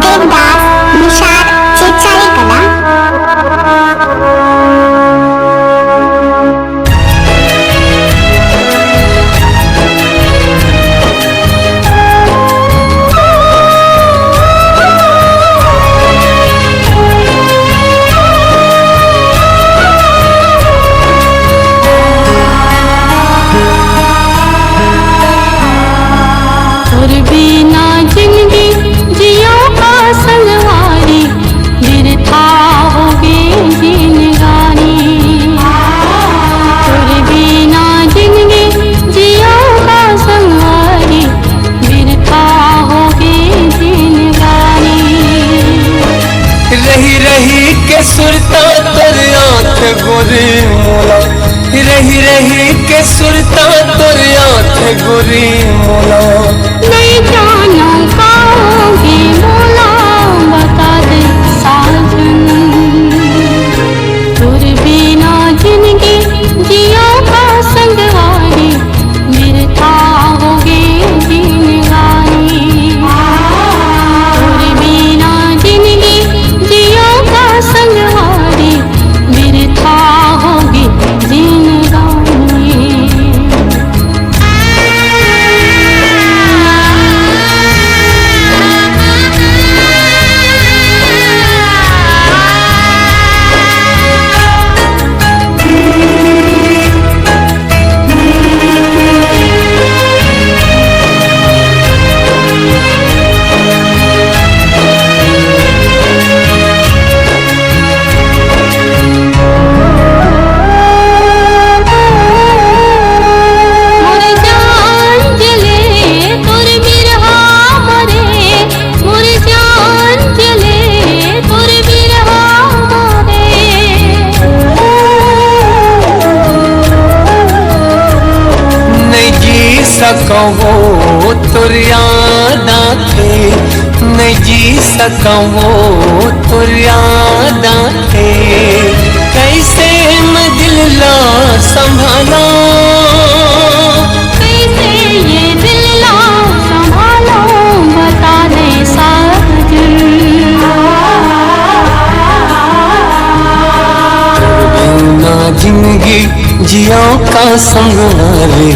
देवदास निषाद चेचारी कला। सुरता तोर आँख गोरी मोला, रही रही के सुरता तोर आँख गोरी मोला। नहीं जानो पाओगे मोला, बता दे साजन। तुर बिना जिंदगी जियो का संगवारी, बिरथा होगे जिंदगानी। तुर बिना जिंदगी जियो का संगवारी, बिरथा होगी जिंदगानी। सकवो तुर याद आके, नहीं जी सकवो तुर याद आके। कैसे मैं दिल ला संभाला, कैसे ये दिल ला संभालो, बता दे साजन। बिना जिंदगी जियो का संगवारी,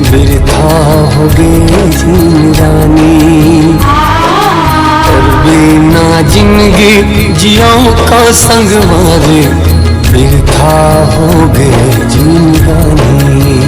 बिरथा होगे जिंदगानी। बिना जिंदगी जियो का संगवारी, बिरथा होगे जिंदगानी।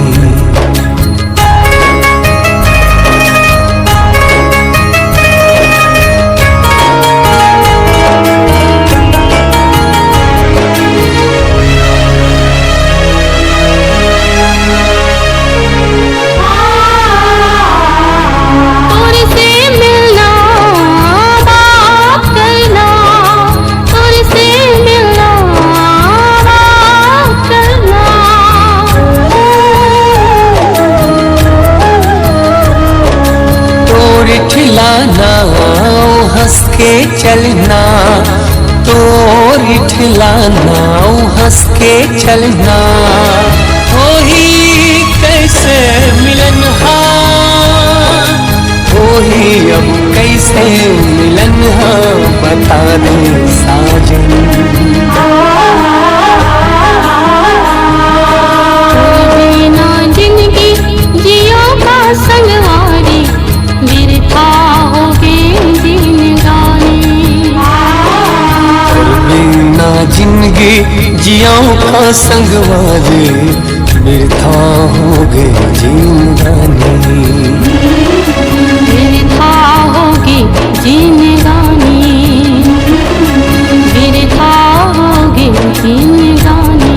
हंस के चलना तोरी ठिलाना, हंस के चलना। हो ही कैसे मिलन हा, हो ही अब कैसे मिलन हा, बता दे साजन। बिना जिंदगी जियो का संगवारी, बिरथा होगे जिंदगानी। बिना जिंदगी जियो का संगवारी, बिरथा होगे जिंदगानी। बिरथा होगी जिंदगानी, बिरथा होगी जिंदगानी,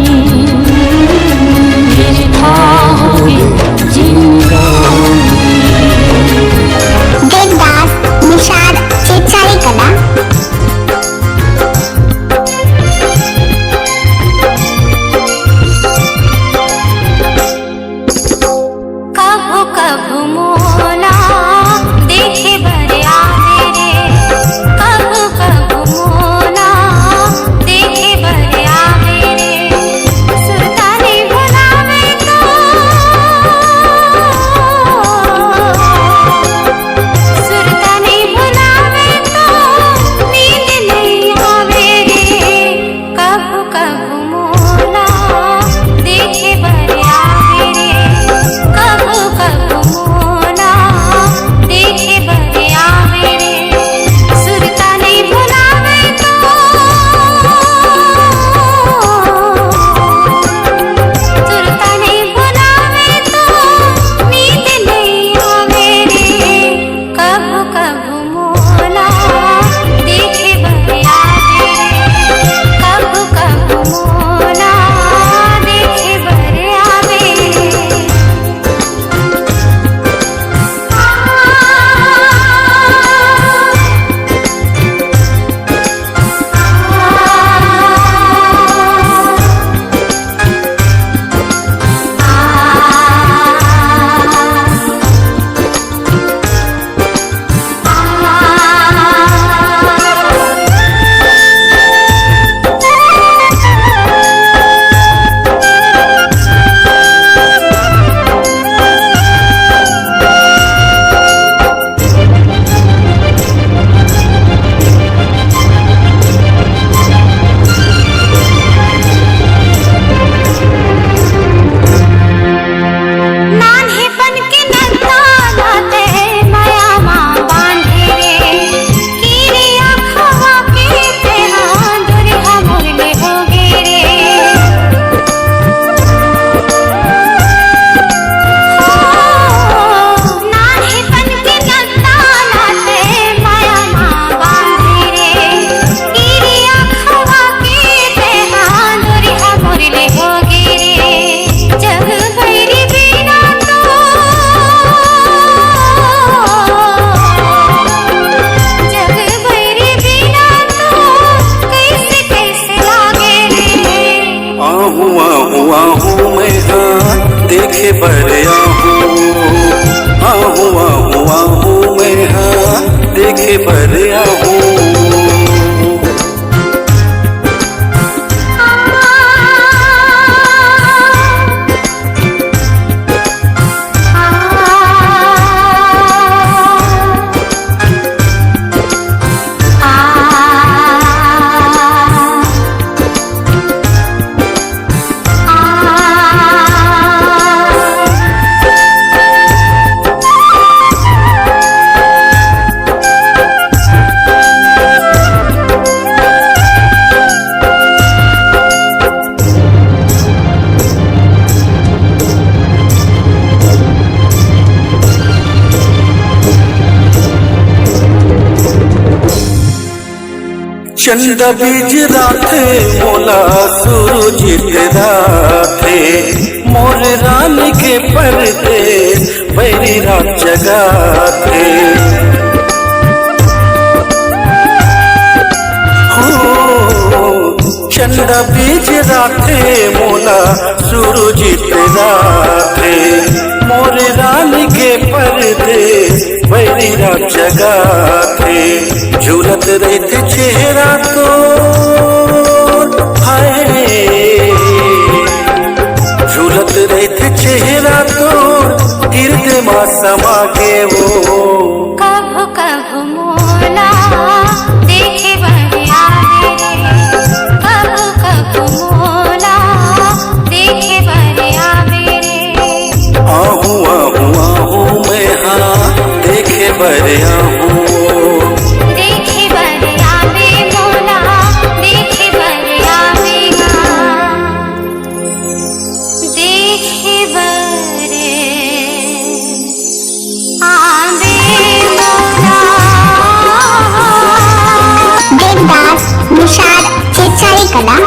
बिरथा होगी जिंदगानी। देवदास निषाद चेचारी कला। कब कब मोर देखे बरिया हूँ। चंदा बीज राथे मोला सूरज राथे, मोर रानी के परदेस बैरी रात जगाथे। चंदा बीज राथे मोला सूरज राथे, मोर रानी के परदेस बैरी रात जगाथे। झूलत रहते चेहरा तो हाय, झूलत रहते चेहरा तो हृदय मां समा के वो। कभो कभो मोला देखे बरिया मेरे, कभो कभो मोला देखे बरिया मेरे। आहूँ आहूँ आहूँ मैं हाँ देखे बरिया हूँ। देवदास निषाद चेचारी कला।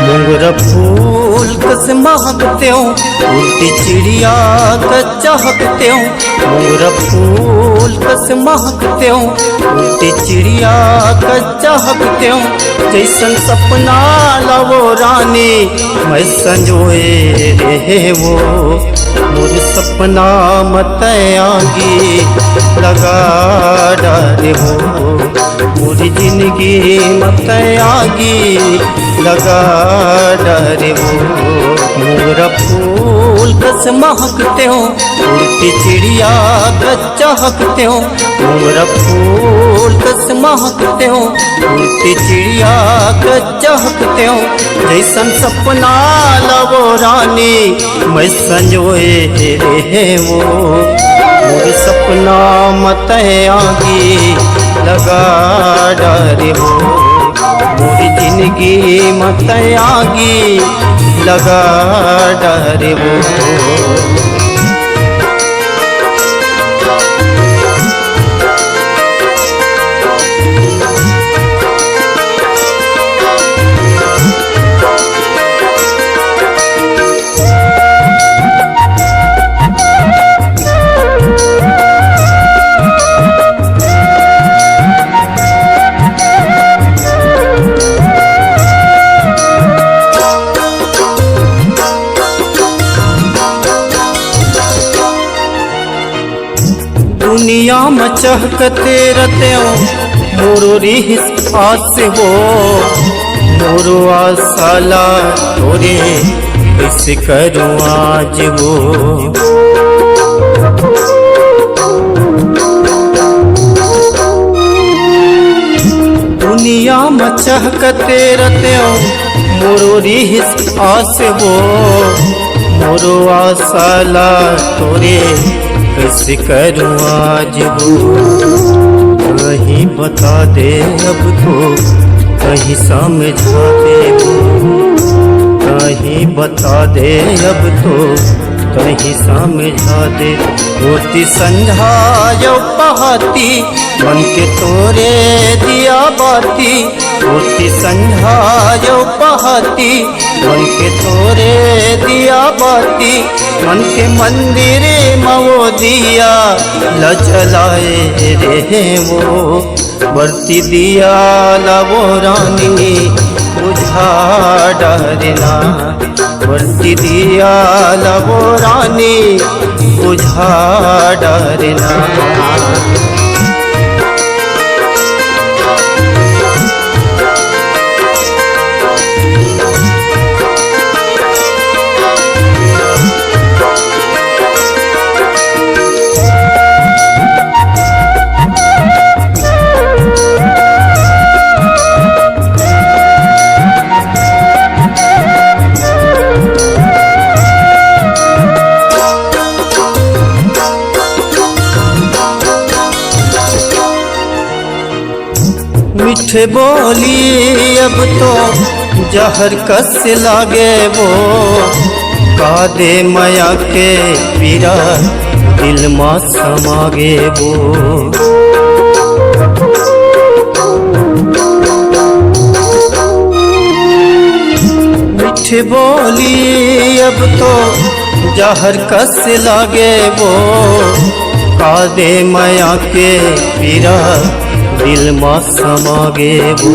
मोगरा फूल कस महकते हो, उल्टी चिड़िया का चहकते हो। मोगरा फूल कस महकते हो, उल्टी चिड़िया का चहकते हो। जैसन सपना लावो रानी मैं संजोए रहे वो, मोर सपना मत आगी लगा डारे हो। मोरी जिंदगी मत आगी लगा डरे वो। मोगरा फूल कस महकते हो, उड़ती चिड़िया का चहकते हो। मोगरा फूल कस महकते हो, उड़ती चिड़िया का चहकते हो। जैसन सपना लावो रानी मैं संजोए रहे वो, मोर सपना मत आगी लगा डरे हो। मोरी जिंदगी मत आगी लगा डरे वो। दुनिया में चहकते रहते हो, मोरो रिस आस हो। मोरो आसाला तोरे कैसे करूँ आज वो। दुनिया में चहकते रहते हो, मोरो रिस आस हो। मोरो आसाला तोरे कैसे करूँ आज वो। कहीं बता दे अब तो, कहीं समझा दे वो। कहीं बता दे अब तो, कहीं समझा दे। होती संध्या यो पहाती मन के तोरे दिया बाती। होती संध्या यो पहाती मन के तोरे दिया बाती। मन के मंदिर मवो दिया लजलाए रे वो। बरती दिया लवो रानी बुझा डरना। बरती दिया लवो रानी बुझा डरना। मीठे बोली अब तो जहर कस लागे वो। कादे माया के पीरा दिल मा समागे वो। मीठे बोली अब तो जहर कस लागे वो। कादे माया के पीरा दिल मा समागे वो।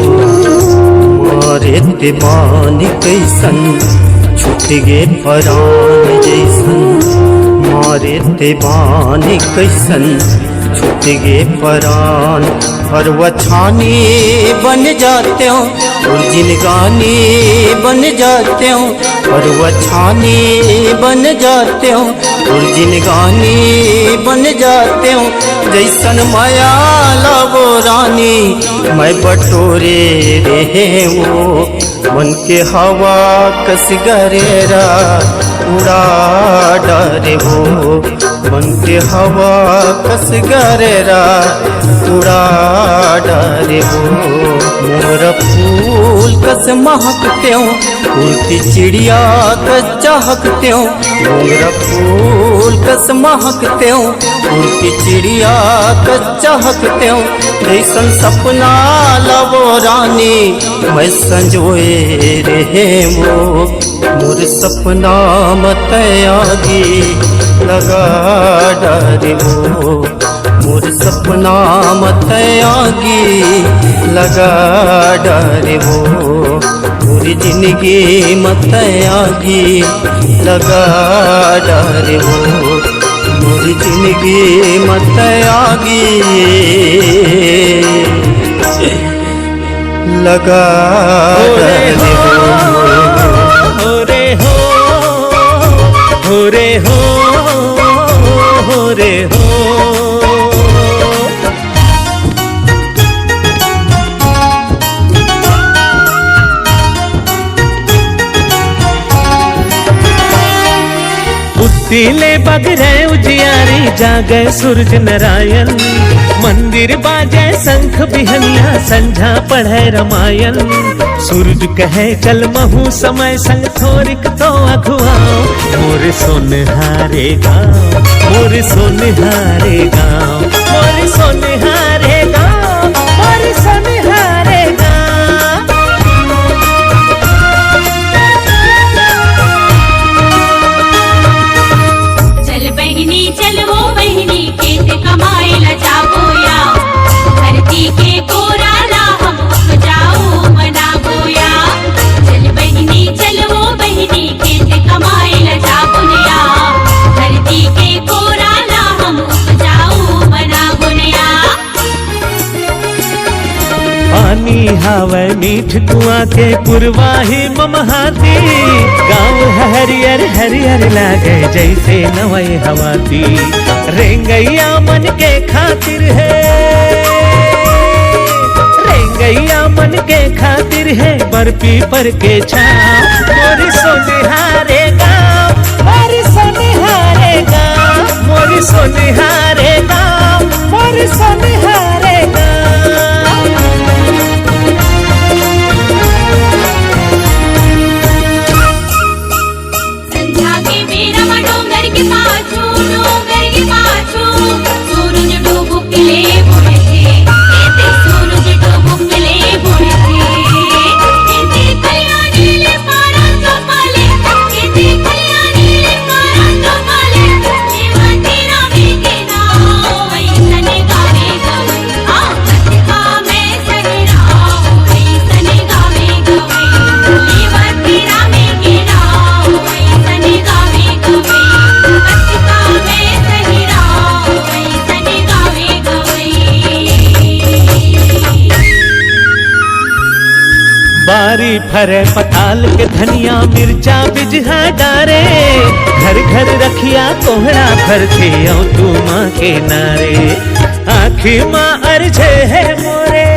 मारे दीवान कैसन छूट गे परान जैसन। मारे दीवान कैसन छूट गे परान। और वछानी बन जाते हो और जिनगानी बन जाते हो। और वछानी बन जाते हो और जिनगानी बन जाते हो। जैसन माया लावो रानी मैं बटोरे रहे वो। मन के हवा कस गरेरा उड़ा डरे वो। मन के हवा कस गरेरा उड़ा डरे वो। मोर फूल कस महकते हो उड़ती चिड़िया कस चहकते हो। मोर फूल कस महकते हो उड़ती चिड़िया कस चहकते हो। जैसन सपना लवो रानी मैं संजोए रहे वो। मोर सपना मत आगी लगा डरे वो। मोर सपना मत आगी लगा डरे वो। मोर जिंदगी मत आगी लगा डरे वो। मोर जिंदगी मत आगी लगा डरे वो। हो रे हो रे हो रे हो। तिले बग रहे उजियारी जागे सूरज नारायण। मंदिर बाजे शंख बिहनिया संझा पढ़े रामायण। सूरज कहे चल महू समय संग थोरिक तो अघुआओ। मोर सोनहारे गाँव मोर सोनहारे गाँव मोर सोनहारे गाँव मोर सोनहारे गाँव। चल वो बहिनी खेत कमाए ला जाबोया। धरती के कोरा ला हम उपजाऊ बना बोया। चल बहिनी चल वो बहिनी खेत कमाए ला जाबोया। धरती के कोरा ला हम उपजाऊ बना बोया। पानी हावे मीठ कुआ के पुरवाही ममहाती। गाँव हरियर हरियर लागे जैसे नवई हवाती। रेंगैया मन के खातिर है रेंगैया मन के खातिर है बर्फी पर के छाँव। मोर सोनहारे गाँव मोर सोनहारे गाँव मोर सोनहारे गाँव मोर सोनहारे गाँव। संध्या के बेरा डोंगर बारी फरे पताल के धनिया मिर्चा बिजहा डारे, घर घर रखिया कोहड़ा भरते औ तू माँ के नारे। आखिर माँ अर्झे है मोरे,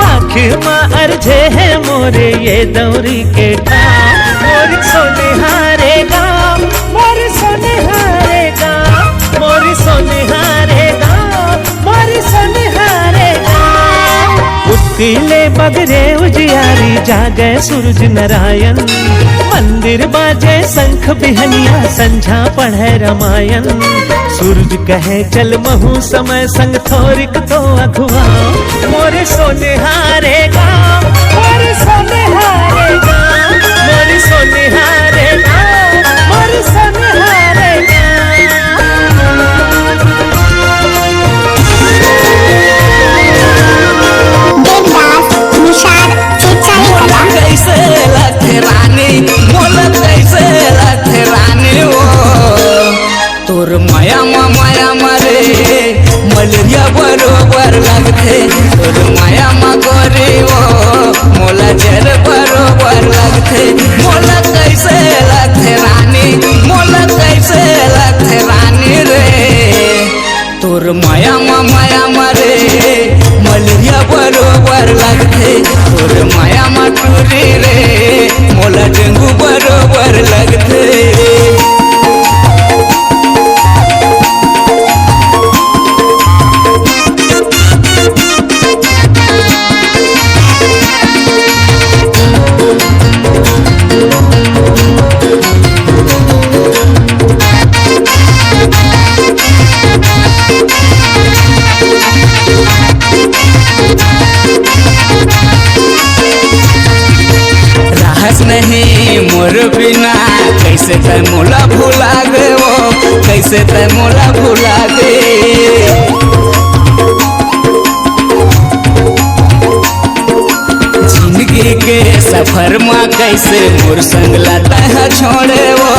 आखिर माँ अर्झे है मोरे ये दौरी के गाँव। मोरी सोने हारे गाँव, मोरी सोने हारे गाँव, मोरी सोने हारे गाँव, मोरी सोने हारे गाँव। उत्तीले बगरे उजियारी जागे सूरज नारायण, मंदिर बाजे शंख बिहनिया संझा पढ़े रामायण। सूरज कहे चल महू समय संग थोरिक तो अखुआ, मोरे सोने हारे गाँव, मोरे सोने हारे गाँव, मोरे सोने हारे गाँव, मोरे सोने हारे देवदास निषाद चित्सारी कला कैसे लथे रानी मोल कैसे लथे रानी वो तोर माया मारे मलेरिया बरोबर लगथे। तोर माया गोरी वो मोला जर बरोबर लगथे। मोला कैसे लथे रानी मोला कैसे लथे रानी रे तोर माया मारे मलेरिया बरोबर लगथे। तोर माया टूरी रे मोला डेंगू बरोबर लगथे। नहीं मोर बिना कैसे तै मोला भुला गे वो कैसे तै मोला भुला गे। जिंदगी के सफर में कैसे मोर संग लाता है छोड़े वो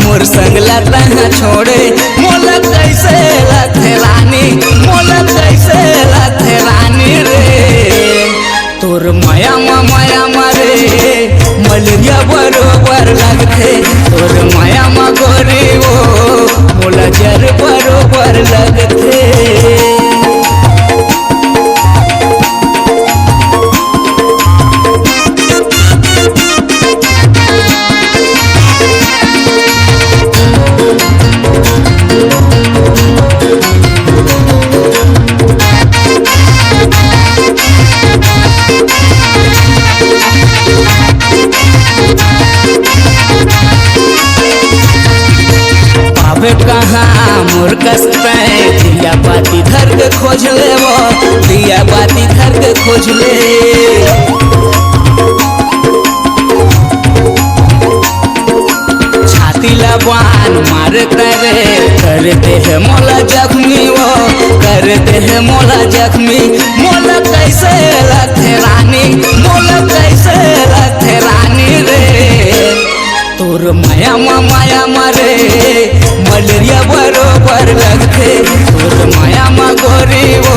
मोर संग लाता है छोड़े। मोला कैसे लथे रानी मोला कैसे लथे रानी रे तोर माया मारे मलेरिया बरोबर लगथे। तोर माया गोरी वो मोला जर बरोबर लगथे। कहाँ मोर कस्ते दिया बाती धर के खोज ले वो दिया बाती धर के खोज ले। छाती लबान मार करते है मोला जख्मी वो करते है मोला जख्मी। मोला कैसे लथे रानी मोला कैसे लथे रानी रे तोर माया मारे मलेरिया बरोबर लगथे। तोर माया गोरी वो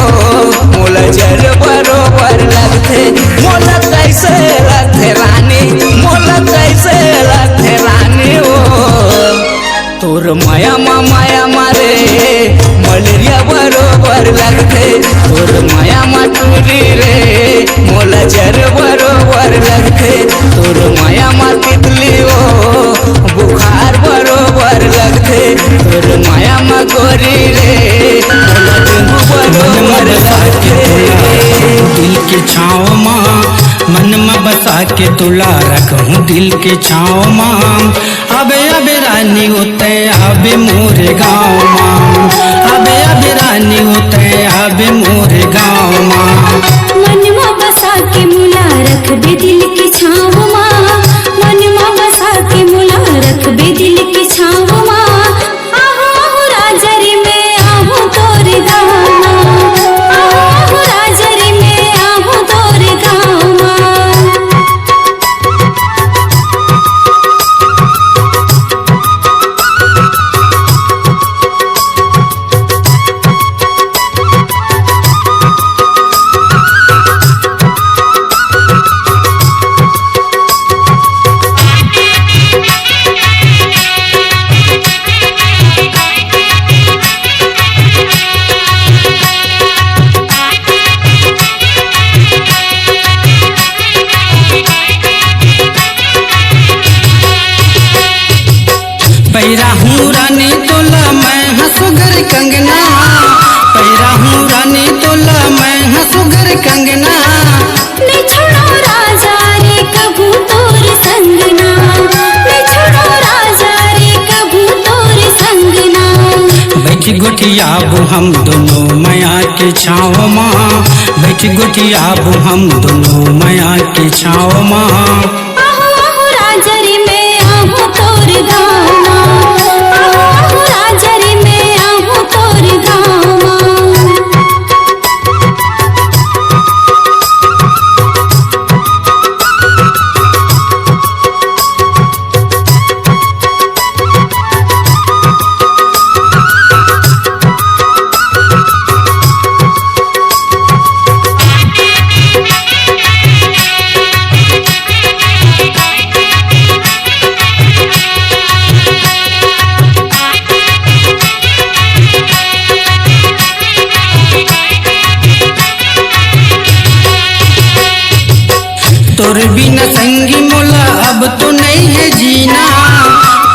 मोला जर बरोबर लगथे। मोला कैसे लथे रानी मोला कैसे लथे रानी वो तोर माया मारे मलेरिया बरोबर लगथे। तोर माया टूरी रे मोला जर बरोबर लगथे। तोर माया तितली वो बुखार बरोबर लगथे। तोर माया गोरी रे मोला डेंगू बरोबर लगथे। दिल के छाँव माँ मन में बसा के तुला रखूं दिल के छाँव माँ। अबे अबे रानी होते अबे मोरे गाँव माँ। अबे अबे रानी होते अबे मोरे गाँव माँ। मन में बसा के मुला रख बे दिल की छाँव माँ। मन में बसा के मुला रख बे दिल की छाँव माँ। आहो राजरी में आहो तोरे गाँव माँ। आहो राजरी में आहो तोरे गाँव माँ। छाँव माँ बैठ गोटियाबू हम दोनों माया के छाँव माँ। आहो आहो राजरी में आहू तोर गाँव माँ, आहो आहो राजरी में आहू तोर गाँव माँ। तोर बिना संगी मोला अब तो नहीं है जीना,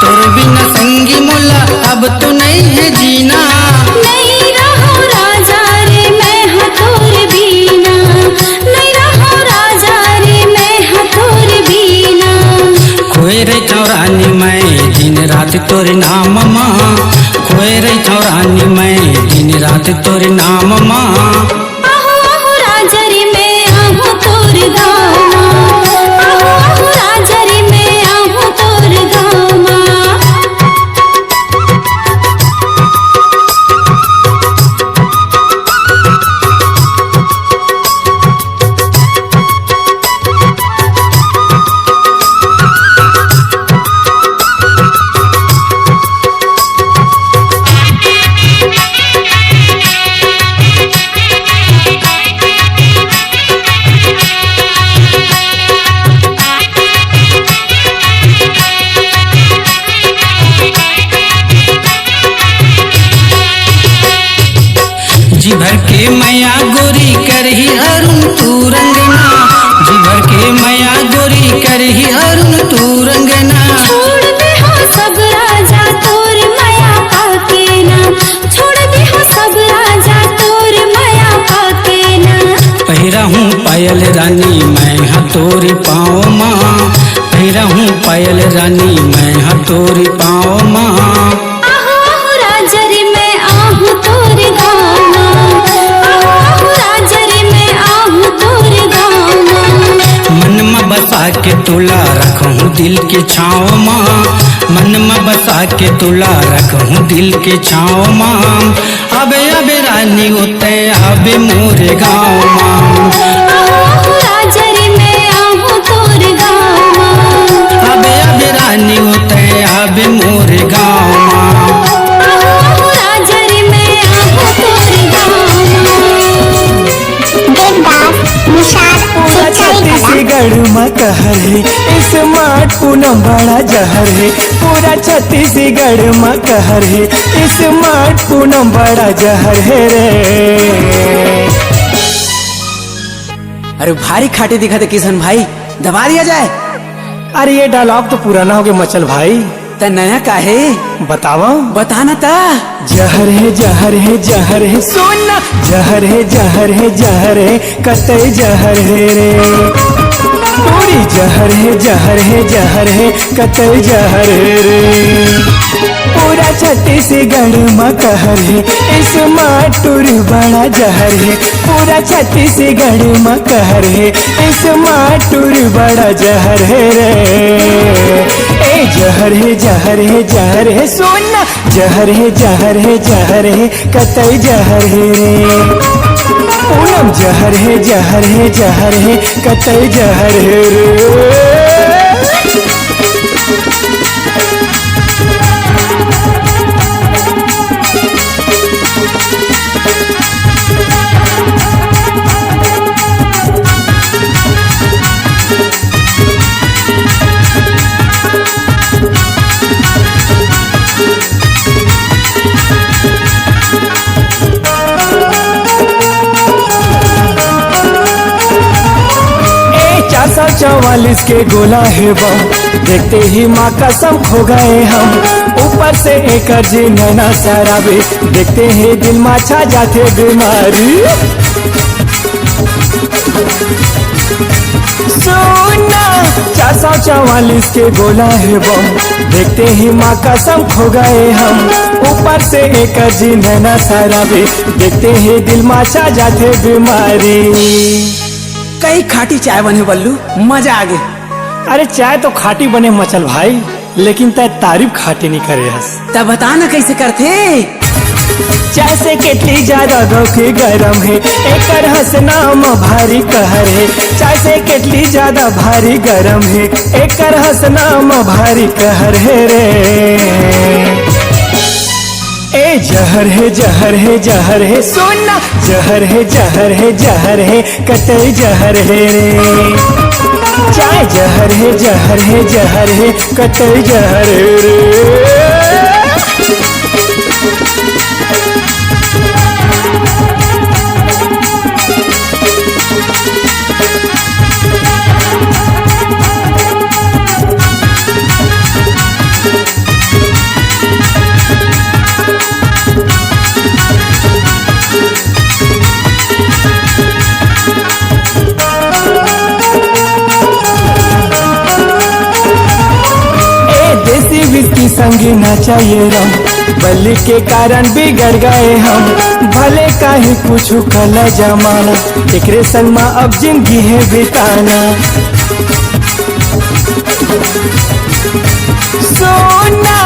तोर बिना संगी मोला अब तो नहीं है जीना। नहीं रहो राजा रे मैं हथौर बीना, नहीं रहो राजा रे मैं हथौर बीना। खोए रही रानी मैं दिन रात तोरे नाम माँ, खोए रही रानी मैं दिन रात तोरे नाम माँ। आहो आहो राजरी में आहू तोर गाँव माँ, आहो आहो राजरी में आहू तोर गाँव माँ। जी भर के मैया गोरी करही अरुण तू रंगना, जी भर के मैया गोरी करही अरुण तू रंगना। छोड़ दे हो सब राजा तोर माया पाके ना, छोड़ दे हो सब राजा तोर माया पाके ना। पहिरा हूँ पायल रानी मैं हथौरी पाँव माँ, पहिरा हूँ पायल रानी मैं हथौरी पाँव माँ। आहो आहो राजरी में आहू तोर गाँव माँ, आहो आहो राजरी में आहू तोर गाँव माँ। मन में बसा के तुला रखूँ दिल के छाँव माँ, मन में बसा के तुला रखूँ दिल के छाँव माँ। अबे अबे रानी उते अबे मोरे गाँव माँ, आहो आहो राजरी में आहू तोर गाँव माँ, अबे अबे रानी उते अबे मोरे गाँव माँ। आहो आहो राजरी में आहू तोर गाँव माँ। देवदास निषाद सिंचाई कला छत्तीसगढ़ में कहर है स्मार्ट पूनम बड़ा जहर है, पूरा छत्तीसगढ़ में कहर है स्मार्ट पूनम बड़ा जहर है रे। अरे भारी खाटी दिखा थे किशन भाई, दबा दिया जाए। अरे ये डायलॉग तो पुराना हो गया मचल भाई, त नया काहे बतावा। बताना ता। जहर है जहर है जहर है सोना, जहर है जहर है जहर है कतई जहर है रे। पूरी जहर है जहर है जहर है कतई जहर है रे। पूरा छत्तीसगढ़ में कहर है स्मार्ट टूर बड़ा जहर है, पूरा छत्तीसगढ़ में कहर है स्मार्ट टूर बड़ा जहर है रे। ए जहर है जहर है जहर है सोना, जहर है जहर है जहर है कतई जहर है रे। पूनम जहर है जहर है जहर है कतई जहर है रे। ए 444 के गोला है बम, देखते ही माँ कसम खो गए हम। ऊपर से एक जी नैना शराबी, देखते ही दिल में छा जाते बीमारी। सोना 444 के गोला है बम, देखते ही माँ कसम खो गए हम। ऊपर से एक जी नैना सारा भी, देखते ही दिल माचा जाते बीमारी। कई खाटी चाय बने बल्लू, मजा आ गया। अरे चाय तो खाटी बने मचल भाई, लेकिन तय तारीफ खाटी नहीं करे हस। तब बता ना कैसे करते। चाय से केटली ज्यादा धोखे गरम है, एक हसनाम भारी कहर है। चाय से केटली ज्यादा भारी गरम है, एक हसनाम भारी कहर है रे। ए जहर है जहर है जहर है, सोना जहर है जहर है जहर है, कतई जहर है रे। चाय जहर है जहर है जहर है, कतई जहर है रे। विस्की संगी ना चाहिए रम, बल्ली के कारण बिगड़ गए हम। भले काहे कुछ कला जमाना, एकरे संग माँ अब जिंदगी है बिताना। सोना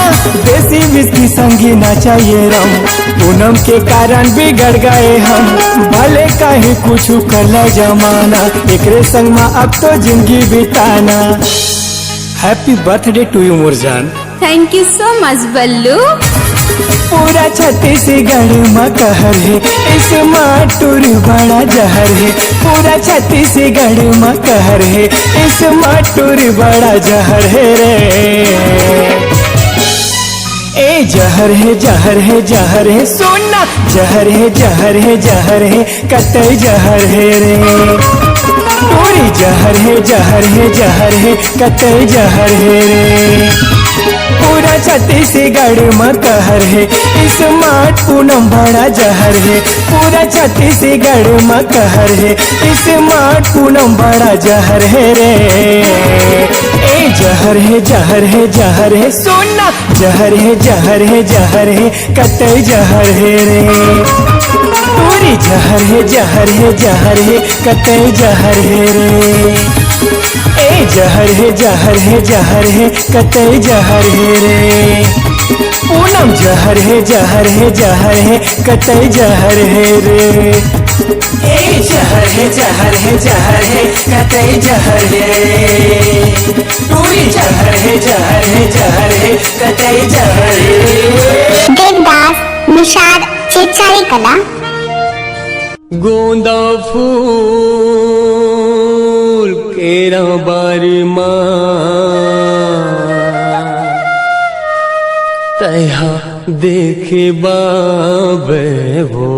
देसी विस्की संगी ना चाहिए रम, पूनम के कारण बिगड़ गए हम। भले काहे कुछ कला जमाना, एकरे संग माँ अब तो जिंदगी बिताना। हैप्पी बर्थडे टू यू मुरजान। Thank you so much Ballu. पूरा छत्तीसगढ़ में कहर है, इस माटूर बड़ा जहर है। पूरा छत्तीसगढ़ में कहर है, इस माटूर बड़ा जहर है रे। ए जहर है जहर है जहर है, सोना जहर है जहर है जहर है, कतई जहर है रे। पूरी जहर है जहर है जहर है, कतई जहर है रे। पूरा छत्तीसगढ़ में कहर है, इस माट पूनम बड़ा जहर है। पूरा छत्तीसगढ़ में कहर है, इस माट पूनम बड़ा जहर है रे। ए जहर है जहर है जहर है, सोना जहर है जहर है जहर है, कतई जहर है रे। पूरी जहर है जहर है जहर है, कतई जहर है रे। ए जहर है जहर है जहर है, कतई जहर है रे। पूनम जहर है जहर है जहर है, कतई जहर है रे। ए जहर है जहर है जहर है, कतई जहर है रे। पूरी जहर है जहर है जहर है, कतई जहर है। देवदास निषाद चित्सारी कला। गोंदा फूल केरा बारी माँ, तैहा देखे बाबे वो।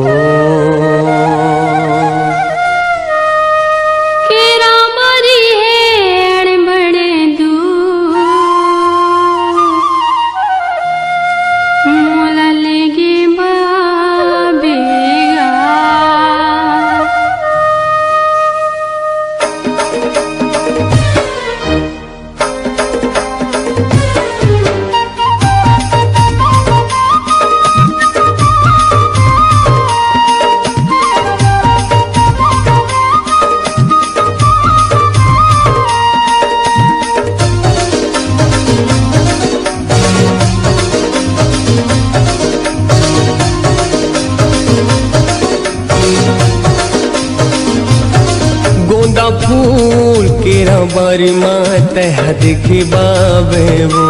फूल केरा बारी माँ तह दिखी बाबे वो।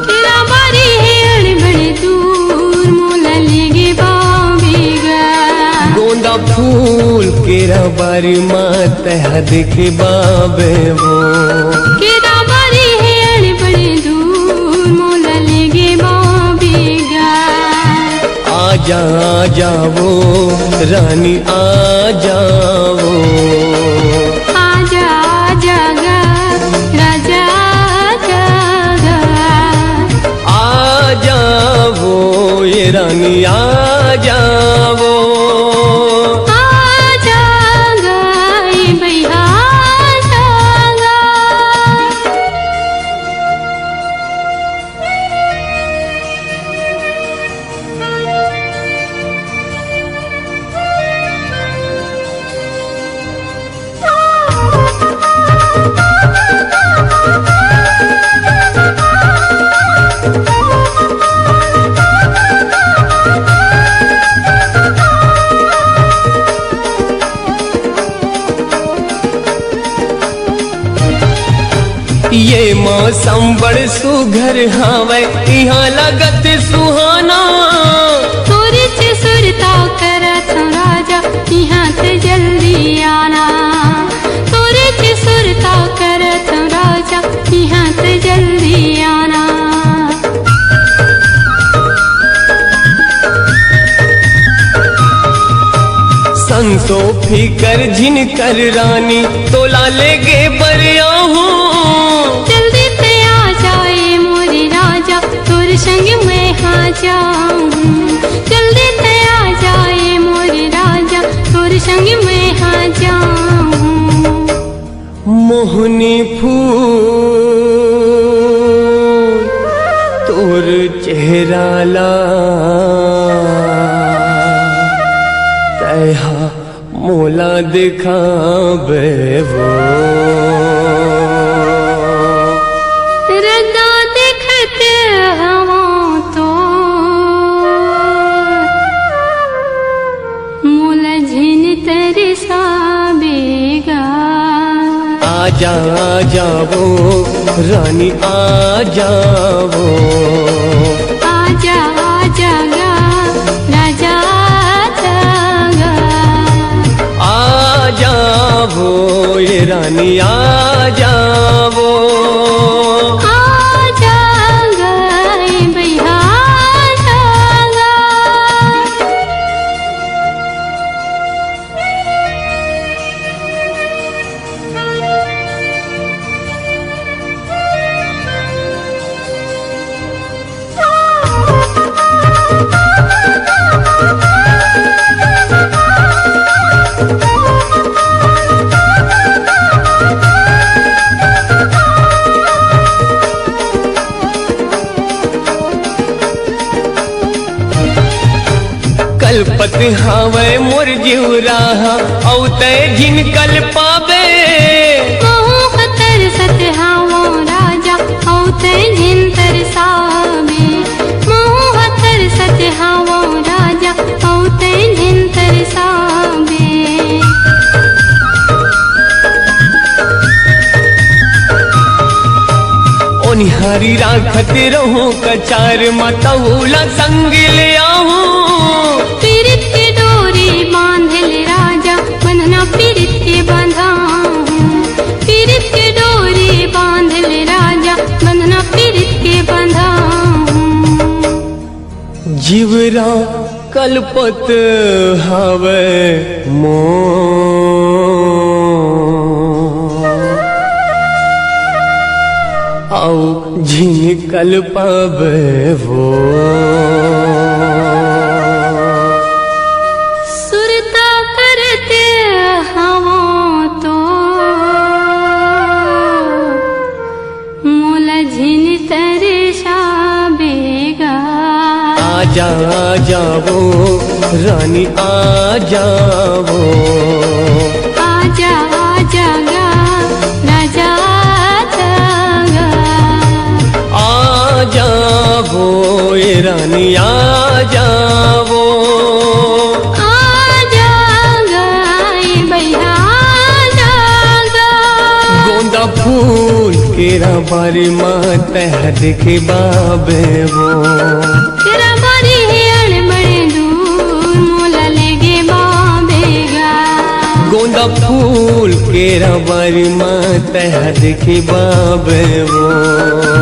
केरा बारी है बड़े दूर मोला लेगे बाबेगा। गोंदा फूल केरा बारी माँ तह दिखी बाबे वो। केरा बारी है बड़े दूर मोला लेगे बाबेगा। आजा आ जाओ रानी आ जाओ। रानी आ जाओ। आ जागा ये भैया आ जागा। ये मौसम बड़ सुघर हवे यहाँ लगत सुहाना। तोरे से सुरता करत राजा यहाँ से जल्दी आना। तोरे से सुरता करत राजा यहाँ से जल्दी आना। संतो फिकर झिनकर रानी तोला लेगे बरिया हूँ। जल्दी ते आ जाए मोरे राजा तोर संग मैं हाँ जाऊँ। जल्दी ते आ जाए मोरे राजा तोर संग मैं हाँ जाऊँ। मोहनी फूल तोर चेहरा ला तैहा मोला दिखावे वो। रगा देखत हवा तो मोल झिन तरसा बेगा। आजा जावो रानी आ जावो। आजा आजा गा राजा जागा। आ जावो ये रानी आ जावो। आ जागा ये भैया जागा। कलपत हावे मोर जीवरा औ तय जिन कल पावे। महू खतर सत हावो राजा औते जिन तरसावे। महू खतर सत हावो राजा औते जिन तरसावे। ओ निहारी राखत रहो कचार मतौला संग ले आहूं। पीरित के डोरी बांधल राजा बंधना पीरित के बांधाऊं। पीरित के डोरी बांधल राजा बंधना पीरित के बांधाऊं। जीवरा कलपत हावे औ झिन कल पावे वो। सुरता करते हवा तो मोला झिन तरसा बेगा। आजा जावो रानी आ जावो। आजा आजा गा राजा जागा। आ जावो ये रानी आ जावो। आ जागा ये भैया जागा। गोंदा फूल केरा बारी मात देखे बाबे वो। तेरा बारी अड़ बड़े दूर मोला लेगे बाबेगा। गोंदा फूल केरा बारी मात देखे बाबे वो।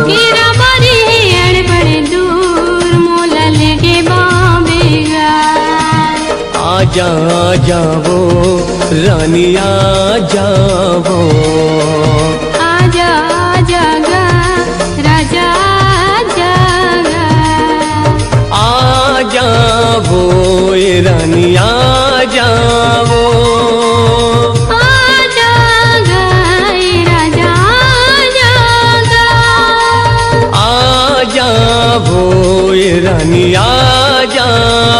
तेरा बारी अड़ बड़े दूर मोला लेगे बाबेगा। आजा जावो रानी आ जावो। आजा आजा गा राजा जागा। आ जावो ये रानी आ जावो। आ जागा ये राजा जागा। आ जावो ये रानी आ